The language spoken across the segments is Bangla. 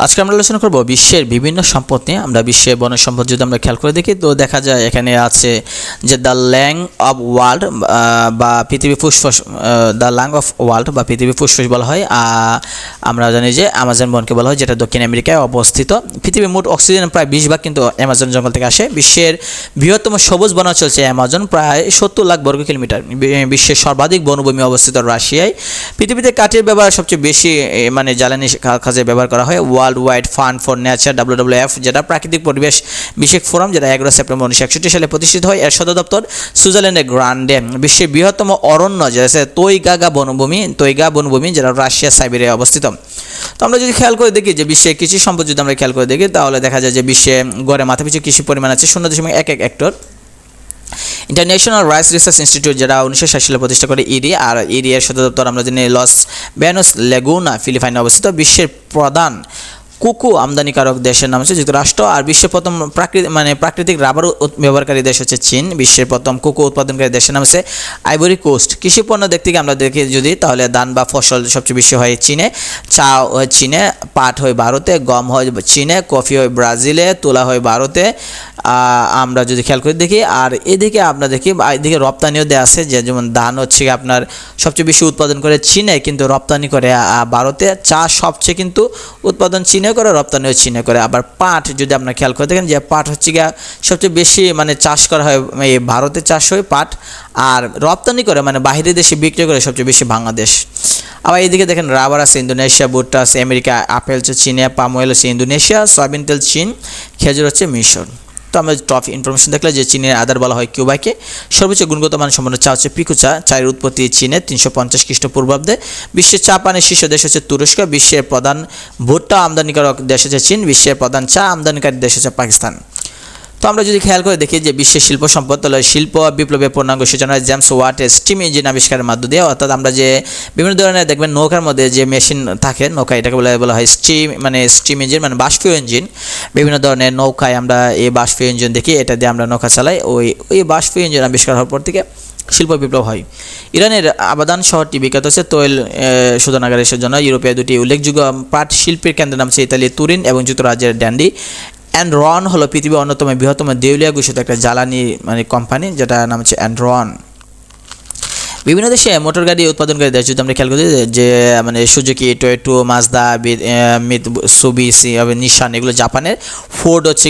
আজকে আমরা আলোচনা করব বিশ্বের বিভিন্ন সম্পদ নিয়ে। আমরা বিশ্বের বনজ সম্পদ যদি আমরা খেয়াল করে দেখি তো দেখা যায় এখানে আছে যে দ্য ল্যাং অফ ওয়ার্ল্ড বা পৃথিবী ফুসফুস, দ্য ল্যাং অফ ওয়ার্ল্ড বা পৃথিবী ফুসফুস বলা হয়। আমরা জানি যে অ্যামাজন বনকে বলা হয়, যেটা দক্ষিণ আমেরিকায় অবস্থিত। পৃথিবীর মোট অক্সিজেন প্রায় 20 ভাগ কিন্তু অ্যামাজন জঙ্গল থেকে আসে। বিশ্বের বৃহত্তম সবুজ বনাঞ্চল হচ্ছে অ্যামাজন, প্রায় 70 লাখ বর্গ কিলোমিটার। বিশ্বের সর্বাধিক বনভূমি অবস্থিত রাশিয়ায়। পৃথিবীতে কাঠের ব্যবহার সবচেয়ে বেশি, মানে জ্বালানি কাজে ব্যবহার করা হয়। World wide fund for nature WWF, যেটা প্রাকৃতিক পরিবেশ বিষয়ক ফোরাম, যেটা 11 সেপ্টেম্বর 1961 সালে প্রতিষ্ঠিত হয়। এর সদর দপ্তর সুইজারল্যান্ডের গ্রান্ডে। বিশ্বের বৃহত্তম অরণ্য যেটা তৈগা বনভূমি, যেটা রাশিয়া সাইবেরিয়ায় অবস্থিত। তো আমরা যদি খেয়াল করে দেখি যে বিশ্বের কৃষি সম্পদ যদি আমরা খেয়াল করে দেখি তাহলে দেখা যায় যে বিশ্বে গড়ে মাথাপিছু কৃষি পরিমাণ আছে 0.11 hectare. International rice research institute, যেটা 1960 সালে প্রতিষ্ঠা করে ইরি, আর ইরি এর সদর দপ্তর আমরা জানি লস ব্যানোস লেগুনা, ফিলিপাইনে অবস্থিত। বিশ্বের প্রধান কোকো আমদানিকারক দেশের নাম হচ্ছে যুক্তরাষ্ট্র। আর বিশ্বের প্রথম প্রাকৃতিক রাবার ব্যবহারকারী দেশ হচ্ছে চীন। বিশ্বের প্রথম কোকো উৎপাদনকারী দেশের নাম হচ্ছে আইভরি কোস্ট। কৃষি পণ্য দিক থেকে আমরা দেখি যদি তাহলে ধান বা ফসল সবচেয়ে বেশি হয় চীনে, চা হয় চীনে, পাট হয় ভারতে, গম হয় চীনে, কফি হয় ব্রাজিলে, তুলা হয় ভারতে। আমরা যদি খেয়াল করে দেখি, আর এদিকে আমরা দেখি এদিকে রপ্তানিও দেওয়া আছে, যে যেমন ধান হচ্ছে আপনার সবচেয়ে বেশি উৎপাদন করে চীনে, কিন্তু রপ্তানি করে ভারতে। চা সবচেয়ে কিন্তু উৎপাদন চীনে করে, রপ্তানিও চীনে করে। আবার পাট যদি আপনারা খেয়াল করে দেখেন যে পাট হচ্ছে গিয়ে সবচেয়ে বেশি চাষ করা হয় ভারতে, চাষ হয় পাট, আর রপ্তানি করে বাইরের দেশে বিক্রি করে সবচেয়ে বেশি বাংলাদেশ। আবার এইদিকে দেখেন রাবার আছে ইন্দোনেশিয়া, ভুট্টা আছে আমেরিকা, আপেল হচ্ছে চীনে, পাম অয়েল হচ্ছে ইন্দোনেশিয়া, সয়াবিন তেল চীন, খেজুর হচ্ছে মিশর। তো আমরা টপ ইনফরমেশন দেখলে যে চীনের আদার বলা হয় কিউবাকে। সর্বোচ্চ গুণগত মান সম্পন্ন চা হচ্ছে পিকু চা। চায়ের উৎপত্তি চীনে 350 খ্রিস্টপূর্বাব্দে। বিশ্বের চা পানের শীর্ষ দেশ হচ্ছে তুরস্ক। বিশ্বের প্রধান ভুট্টা আমদানিকারক দেশ হচ্ছে চীন। বিশ্বের প্রধান চা আমদানিকারী দেশ হচ্ছে পাকিস্তান। তো আমরা যদি খেয়াল করে দেখি যে বিশ্বের শিল্প সম্পদ, তাহলে শিল্প বিপ্লবের পূর্ণাঙ্গ সূচনা হয় জেমস ওয়াটের স্টিম ইঞ্জিন আবিষ্কারের মধ্য দিয়ে। অর্থাৎ আমরা যে বিভিন্ন ধরনের দেখবেন নৌকার মধ্যে যে মেশিন থাকে, নৌকা এটাকে বলা হয় স্টিম ইঞ্জিন, বাষ্পীয় ইঞ্জিন। বিভিন্ন ধরনের নৌকায় আমরা এই বাষ্পীয় ইঞ্জিন দেখি, এটা দিয়ে আমরা নৌকা চালাই। ওই বাষ্পীয় ইঞ্জিন আবিষ্কার হওয়ার পর থেকে শিল্প বিপ্লব হয়। ইরানের আবাদান শহরটি বিখ্যাত হচ্ছে তৈল শোধনাগারের জন্য। ইউরোপীয় দুটি উল্লেখযোগ্য পাট শিল্পের কেন্দ্রের নাম হচ্ছে ইতালির তুরিন এবং যুক্তরাজ্যের ড্যান্ডি। এনরন হলো পৃথিবীর অন্যতম বৃহত্তম দেউলিয়া ঘোষিত একটা জ্বালানি কোম্পানি, যেটা নাম হচ্ছে এনরন। বিভিন্ন দেশে মোটর গাড়ি উৎপাদনকারী দেশ যদি আমরা খেয়াল করি যে সুজুকি, টয়োটা, মাজদা, মিৎসুবিশি, নিশান এগুলো জাপানের। ফোর্ড হচ্ছে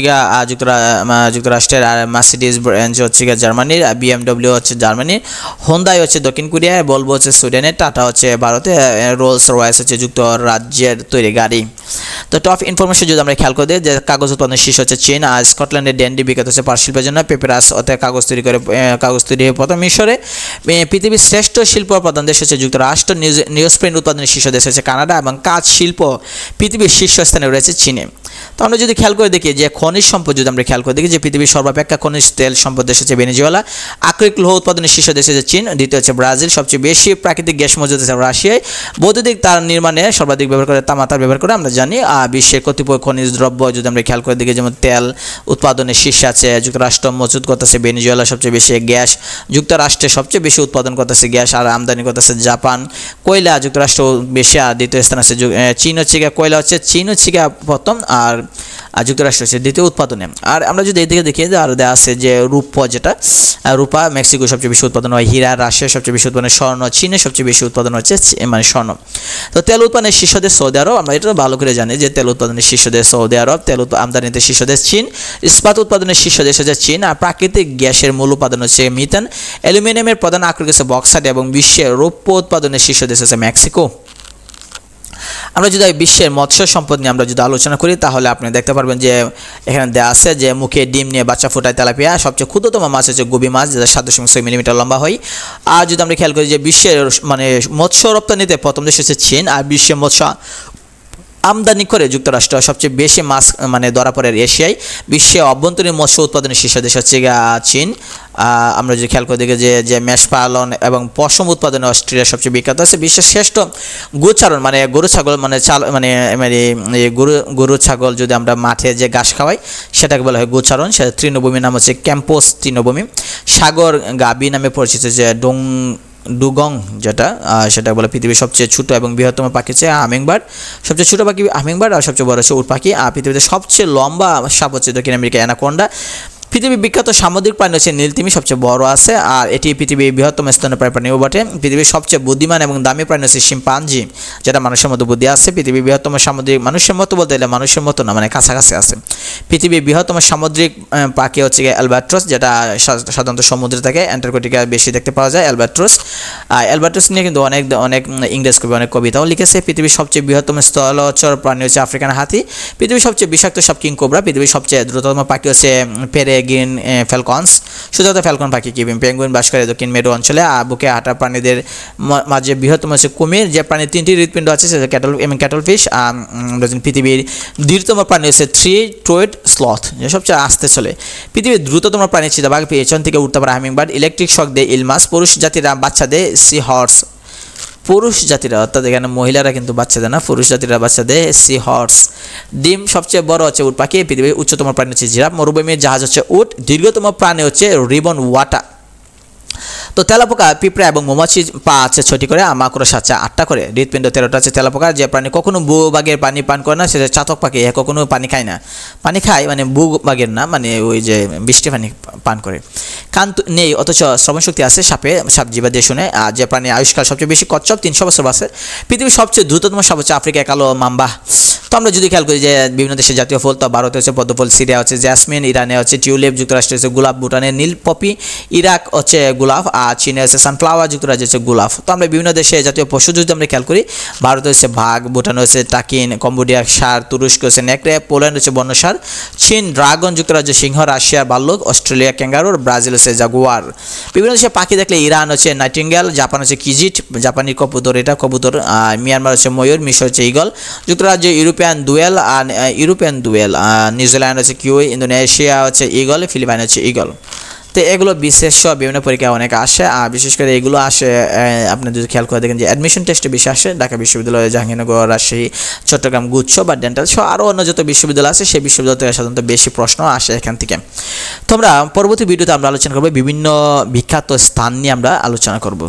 যুক্তরাষ্ট্রের, আর মার্সিডিজ ব্রেঞ্জ হচ্ছে জার্মানির, BMW হচ্ছে জার্মানির, হোন্ডাই হচ্ছে দক্ষিণ কোরিয়া, ভলভো হচ্ছে সুইডেনের, টাটা হচ্ছে ভারতে, রোলস রয়েস হচ্ছে যুক্তরাজ্যের তৈরি গাড়ি। তো টপ ইনফরমেশন যদি আমরা খেয়াল করে দিই যে কাগজ উৎপাদনের শীর্ষ হচ্ছে চীন। আর স্কটল্যান্ডের ড্যান্ডি বিখ্যাত হচ্ছে পাট শিল্পের জন্য। পেপারাস অর্থাৎ কাগজ তৈরি প্রথম মিশরে। পৃথিবীর শ্রেষ্ঠ শিল্প প্রধান দেশ হচ্ছে যুক্তরাষ্ট্র। নিউজপ্রিন্ট উৎপাদনের শীর্ষ দেশ হচ্ছে কানাডা, এবং কাঁচ শিল্প পৃথিবীর শীর্ষস্থানে রয়েছে চীনে। তো আমরা যদি খেয়াল করে দেখি যে খনিজ সম্পদ যদি আমরা খেয়াল করে দেখি যে পৃথিবীর সর্বাপেক্ষা খনিজ তেল সম্পদ দেশ হচ্ছে ভেনেজুয়েলা। আকরিক লৌহ উৎপাদনের শীর্ষ দেশ হচ্ছে চীন, দ্বিতীয় হচ্ছে ব্রাজিল। সবচেয়ে বেশি প্রাকৃতিক গ্যাস মজুদ আছে রাশিয়ায়। বৈদ্যুতিক তার নির্মাণে সর্বাধিক ব্যবহার করে তামাতার ব্যবহার করে আমরা জানি। বিশ্বের কতিপয় খনিজ দ্রব্য যদি আমরা খেয়াল করে দেখি, যেমন তেল উৎপাদনের শীর্ষে আছে যুক্তরাষ্ট্র, মজুদ করতেছে ভেনেজুয়েলা সবচেয়ে বেশি। গ্যাস যুক্তরাষ্ট্রে সবচেয়ে বেশি উৎপাদন করতেছে গ্যাস, আর আমদানি করতেছে জাপান। কয়লা যুক্তরাষ্ট্র বেশি, আর দ্বিতীয় স্থান আছে চীন হচ্ছে কয়লা হচ্ছে চীন হচ্ছে প্রথম, আর যুক্তরাষ্ট্র হচ্ছে দ্বিতীয় উৎপাদনে। আর আমরা যদি এদিকে দেখি আর দেওয়া আছে যে রূপা, যেটা রূপা মেক্সিকো সবচেয়ে বেশি উৎপাদন হয়। হীরা রাশিয়া সবচেয়ে বেশি উৎপাদন, স্বর্ণ চীনে সবচেয়ে বেশি উৎপাদন হচ্ছে স্বর্ণ। তো তেল উৎপাদনের শীর্ষ দেশ সৌদি আরব। আমরা এটা ভালো করে জানি যে তেল উৎপাদনের শীর্ষ দেশ সৌদি আরব, তেল আমদানিতে শীর্ষ দেশ চীন, ইস্পাত উৎপাদনের শীর্ষ দেশ হচ্ছে চীন, আর প্রাকৃতিক গ্যাসের মূল উৎপাদন হচ্ছে মিথেন। অ্যালুমিনিয়ামের প্রধান আকরিক হচ্ছে বক্সাইট, এবং বিশ্বের রৌপ্য উৎপাদনের শীর্ষ দেশ হচ্ছে মেক্সিকো। আমরা যদি বিশ্বের মৎস্য সম্পদ নিয়ে আমরা যদি আলোচনা করি তাহলে আপনি দেখতে পারবেন যে এখানে দেওয়া আছে যে মুখে ডিম নিয়ে বাচ্চা ফোটায় তেলাপিয়া। সবচেয়ে ক্ষুদ্রতম মাছ হচ্ছে গুবি মাছ, যেটা 7.6 মিলিমিটার লম্বা হয়। আর যদি আমরা খেয়াল করি যে বিশ্বের মৎস্য রপ্তানিতে প্রথম দেশ হচ্ছে চীন, আর বিশ্বের মৎস্য আমদানি করে যুক্তরাষ্ট্র। সবচেয়ে বেশি মাছ ধরা পড়ে এশিয়ায়। বিশ্বে অভ্যন্তরীণ মৎস্য উৎপাদনের শীর্ষ দেশ হচ্ছে চীন। আমরা যদি খেয়াল করে দেখি যে মেষ পালন এবং পশম উৎপাদনে অস্ট্রেলিয়া সবচেয়ে বিখ্যাত আছে। বিশ্বের শ্রেষ্ঠ গোচারণ গরু ছাগল গরু ছাগল যদি আমরা মাঠে যে ঘাস খাওয়াই সেটাকে বলা হয় গোচারণ। সেটা তৃণভূমির নাম হচ্ছে ক্যাম্পোস তৃণভূমি। সাগর গাবি নামে পরিচিত যে ডুগং যেটা সেটা বলে পৃথিবীর সবচেয়ে ছোট এবং বৃহত্তম পাখি হচ্ছে হামিংবার্ড। সবচেয়ে ছোট পাখি হামিংবার্ড আর সবচেয়ে বড় হচ্ছে উট পাখি। আর পৃথিবীতে সবচেয়ে লম্বা সাপ হচ্ছে দক্ষিণ আমেরিকা অ্যানাকোন্ডা। পৃথিবীর বিখ্যাত সামুদ্রিক প্রাণী হচ্ছে নীলতিমি, সবচেয়ে বড় আছে, আর এটি পৃথিবীর বৃহত্তম স্তন্যপায়ী প্রাণীও বটে। পৃথিবীর সবচেয়ে বুদ্ধিমান এবং দামি প্রাণী হচ্ছে শিম্পাঞ্জি, যেটা মানুষের মতো বুদ্ধি আছে। পৃথিবীর বৃহত্তম সামুদ্রিক, মানুষের মতো বলতে গেলে মানুষের মতো না, মানে কাছাকাছি আছে। পৃথিবীর বৃহত্তম সামুদ্রিক পাখি হচ্ছে অ্যালবাট্রস, যেটা সাধারণত সমুদ্রে থাকে, অ্যান্টার্কটিকা বেশি দেখতে পাওয়া যায় অ্যালবাট্রস। অ্যালবাট্রস নিয়ে কিন্তু অনেক ইংরেজ কবি অনেক কবিতাও লিখেছে। পৃথিবীর সবচেয়ে বৃহত্তম স্থলচর প্রাণী হচ্ছে আফ্রিকান হাতি। পৃথিবীর সবচেয়ে বিষাক্ত সাপ কিং কোবরা। পৃথিবীর সবচেয়ে দ্রুততম পাখি হচ্ছে পেরেগ্রিন ফ্যালকনস। শুধুমাত্র ফ্যালকন পাখি কি পেঙ্গুইন বাস করে দক্ষিণ মেরু অঞ্চলে। আর বুকে হাঁটা প্রাণীদের মাঝে বৃহত্তম হচ্ছে কুমির। যে প্রাণীর 3টি হৃৎপিণ্ড আছে সেটা ক্যাটল ফিশ। পৃথিবীর দীর্ঘতম প্রাণী হচ্ছে 3-toed স্লথ, যে সবচেয়ে আস্তে চলে। পৃথিবীর দ্রুততম প্রাণী চিতাবাঘ, পেছন থেকে উঠতে পারে হামিংবার্ড। ইলেকট্রিক শক দেয় ইলমাস। পুরুষ জাতিরা বাচ্চা দেয় সি হর্স। পুরুষ জাতিরা, অর্থাৎ এখানে মহিলারা কিন্তু বাচ্চা দেয় না, পুরুষ জাতিরা বাচ্চা দেয় সি হর্স। ডিম সবচেয়ে বড় হচ্ছে উট পাখি। পৃথিবীর উচ্চতম প্রাণী হচ্ছে জিরাফ। মরুভূমির জাহাজ হচ্ছে উট। দীর্ঘতম প্রাণী হচ্ছে রিবন ওয়াটা। তো তেলাপোকা, পিঁপড়া এবং মৌমাছি পা আছে 6টি করে, মাকড়সা আছে 8টা করে, হৃৎপিণ্ড 13টা আছে তেলাপোকা। যে প্রাণী কখনো ভূভাগের পানি পান করে না সেটা চাতক পাখি, কখনো পানি খায় না। পানি খায় মানে ভূভাগের না, মানে ওই যে বৃষ্টি পানি পান করে। কান নেই অথচ শ্রবণশক্তি আছে সাপ জিবা দিয়ে শুনে। আর যে প্রাণী আয়ুষ্কাল সবচেয়ে বেশি কচ্ছপ, 300 বছর বাঁচে। পৃথিবীর সবচেয়ে দ্রুততম সাপ হচ্ছে আফ্রিকায় কালো মাম্বা। তো আমরা যদি খেয়াল করি যে বিভিন্ন দেশের জাতীয় ফুল, তো ভারতে হচ্ছে পদ্মফুল, সিরিয়া হচ্ছে জ্যাসমিন, ইরানে হচ্ছে টিউলিপ, যুক্তরাষ্ট্রে হচ্ছে গোলাপ, ভুটানে নীল পপি, ইরাক হচ্ছে গোলাপ, আর চীনে হচ্ছে সানফ্লাওয়ার, যুক্তরাজ্যে হচ্ছে গোলাপ। তো আমরা বিভিন্ন দেশে জাতীয় পশু যদি আমরা খেয়াল করি, ভারতে হচ্ছে বাঘ, ভুটানে হচ্ছে টাকিন, কম্বোডিয়া ষাঁড়, তুরস্ক হচ্ছে নেকড়ে, পোল্যান্ড হচ্ছে বন্যষাঁড়, চীন ড্রাগন, যুক্তরাজ্য সিংহ, রাশিয়া ভাল্লুক, অস্ট্রেলিয়া ক্যাঙ্গারু, ব্রাজিল হচ্ছে জাগুয়ার। বিভিন্ন দেশে পাখি দেখলে ইরান হচ্ছে নাইটিঙ্গেল, জাপান হচ্ছে কিজিট, জাপানি কবুতর, এটা কবুতর, মিয়ানমার হচ্ছে ময়ূর, মিশর হচ্ছে ঈগল, যুক্তরাজ্য ইউরোপিয়ান দুয়েল, নিউজিল্যান্ড হচ্ছে কিউই, ইন্দোনেশিয়া হচ্ছে ঈগল, ফিলিপাইন হচ্ছে ঈগল। তো এগুলো বিশেষ বিভিন্ন পরীক্ষায় অনেক আসে, আর বিশেষ করে এগুলো আসে আপনি যদি খেয়াল করে দেখেন যে অ্যাডমিশন টেস্টে বেশি আসে। ঢাকা বিশ্ববিদ্যালয়, জাহাঙ্গীরনগর, রাজশাহী, চট্টগ্রাম, গুচ্ছ বা ডেন্টাল সহ আরও অন্য যত বিশ্ববিদ্যালয় আছে সেই বিশ্ববিদ্যালয় থেকে সাধারণত বেশি প্রশ্ন আসে এখান থেকে। তোমরা পরবর্তী ভিডিওতে আমরা আলোচনা করবো বিভিন্ন বিখ্যাত স্থান নিয়ে আমরা আলোচনা করব।